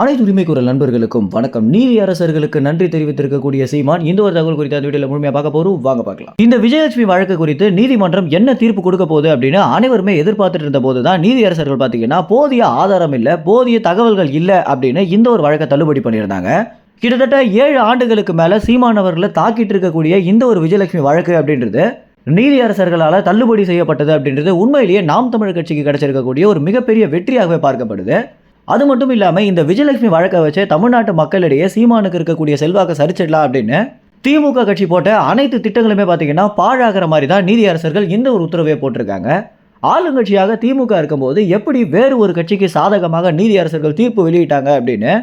அனைத்து உரிமைக்குரல் நண்பர்களுக்கும் வணக்கம். நீதி அரசர்களுக்கு நன்றி தெரிவித்திருக்கக்கூடிய சீமான் இந்த ஒரு தகவல் குறித்த அந்த வீடியோல முழுமையா பார்க்க போறோம். வாங்க பார்க்கலாம். இந்த விஜயலட்சுமி வழக்கு குறித்து நீதிமன்றம் என்ன தீர்ப்பு கொடுக்க போகுது அப்படின்னு அனைவருமே எதிர்பார்த்துட்டு இருந்த போதுதான் நீதி அரசர்கள் பாத்தீங்கன்னா போதிய ஆதாரம் இல்ல, போதிய தகவல்கள் இல்ல அப்படின்னு இந்த ஒரு வழக்கை தள்ளுபடி பண்ணியிருந்தாங்க. கிட்டத்தட்ட 7 ஆண்டுகளுக்கு மேல சீமான் அவர்களை தாக்கிட்டு இருக்கக்கூடிய இந்த ஒரு விஜயலட்சுமி வழக்கு அப்படின்றது நீதி அரசர்களால் தள்ளுபடி செய்யப்பட்டது அப்படின்றது உண்மையிலேயே நாம் தமிழர் கட்சிக்கு கிடைச்சிருக்கக்கூடிய ஒரு மிகப்பெரிய வெற்றியாகவே பார்க்கப்படுது. அது மட்டும் இல்லாமல் இந்த விஜயலட்சுமி வழக்கை வச்சு தமிழ்நாட்டு மக்களிடையே சீமானுக்கு இருக்கக்கூடிய செல்வாக்கை சரிச்சிடலாம் அப்படின்னு திமுக கட்சி போட்ட அனைத்து திட்டங்களுமே பார்த்தீங்கன்னா பாழாகிற மாதிரி தான் நீதி அரசர்கள் இந்த ஒரு உத்தரவை போட்டிருக்காங்க. ஆளுங்கட்சியாக திமுக இருக்கும்போது எப்படி வேறு ஒரு கட்சிக்கு சாதகமாக நீதி அரசர்கள் தீர்ப்பு வெளியிட்டாங்க அப்படின்னு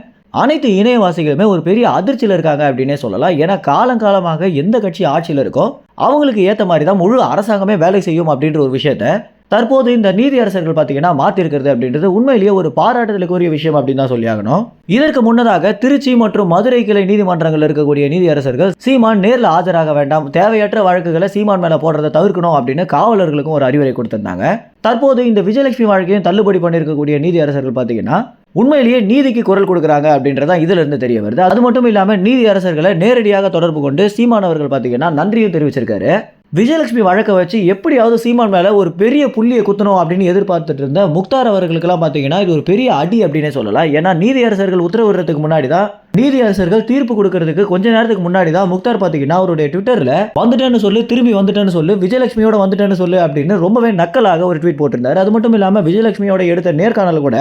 அனைத்து இணையவாசிகளுமே ஒரு பெரிய அதிர்ச்சியில் இருக்காங்க அப்படின்னே சொல்லலாம். ஏன்னா காலங்காலமாக எந்த கட்சி ஆட்சியில் இருக்கோ அவங்களுக்கு ஏற்ற மாதிரி தான் முழு அரசாங்கமே வேலை செய்யும் அப்படின்ற ஒரு விஷயத்த தற்போது இந்த நீதி அரசர்கள் பார்த்தீங்கன்னா மாற்றிருக்கிறது அப்படின்றது உண்மையிலேயே ஒரு பாராட்டுதலுக்குரிய விஷயம் அப்படின்னு தான் சொல்லியாகணும். இதற்கு முன்னதாக திருச்சி மற்றும் மதுரை கிளை நீதிமன்றங்கள் இருக்கக்கூடிய நீதி அரசர்கள் சீமான் நேரில் ஆஜராக வேண்டாம், தேவையற்ற வழக்குகளை சீமான் மேலே போடுறதை தவிர்க்கணும் அப்படின்னு காவலர்களுக்கும் ஒரு அறிவுரை கொடுத்திருந்தாங்க. தற்போது இந்த விஜயலட்சுமி வழக்கையும் தள்ளுபடி பண்ணியிருக்கக்கூடிய நீதி அரசர்கள் பார்த்தீங்கன்னா உண்மையிலேயே நீதிக்கு குரல் கொடுக்குறாங்க அப்படின்றதா இதுல இருந்து தெரிய வருது. அது மட்டும் இல்லாமல் நீதி அரசர்களை நேரடியாக தொடர்பு கொண்டு சீமான் அவர்கள் பார்த்தீங்கன்னா நன்றியும் தெரிவிச்சிருக்காரு. விஜயலட்சுமி வழக்கை வச்சு எப்படியாவது சீமான் மேலே ஒரு பெரிய புள்ளியை குத்தணும் அப்படின்னு எதிர்பார்த்துட்டு இருந்த முக்தார் அவர்களுக்கெல்லாம் பார்த்தீங்கன்னா இது ஒரு பெரிய அடி அப்படின்னே சொல்லலாம். ஏன்னா நீதி அரசர்கள் உத்தரவிடுறதுக்கு முன்னாடி தான், நீதி அரசர்கள் தீர்ப்பு கொடுக்கறதுக்கு கொஞ்ச நேரத்துக்கு முன்னாடி தான் முக்தார் பார்த்தீங்கன்னா அவருடைய ட்விட்டரில் வந்துட்டேன்னு சொல்லு, திரும்பி வந்துட்டேன்னு சொல்லு, விஜயலட்சுமியோட வந்துட்டேன்னு சொல்லு அப்படின்னு ரொம்பவே நக்கலாக ஒரு ட்வீட் போட்டிருந்தாரு. அது மட்டும் இல்லாமல் விஜயலட்சுமியோட எடுத்த நேர்காணல் கூட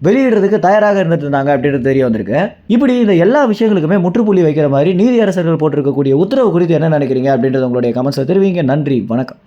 வெளியிடுறதுக்கு தயாராக இருந்துட்டு இருந்தாங்க அப்படின்றது தெரிய வந்திருக்கு. இப்படி இந்த எல்லா விஷயங்களுக்குமே முற்றுப்புள்ளி வைக்கிற மாதிரி நீதி அரசர்கள் போட்டிருக்கக்கூடிய உத்தரவு குறித்து என்ன நினைக்கிறீங்க அப்படின்றது உங்களுடைய கமெண்ட்ஸை தெரிவிங்க. நன்றி, வணக்கம்.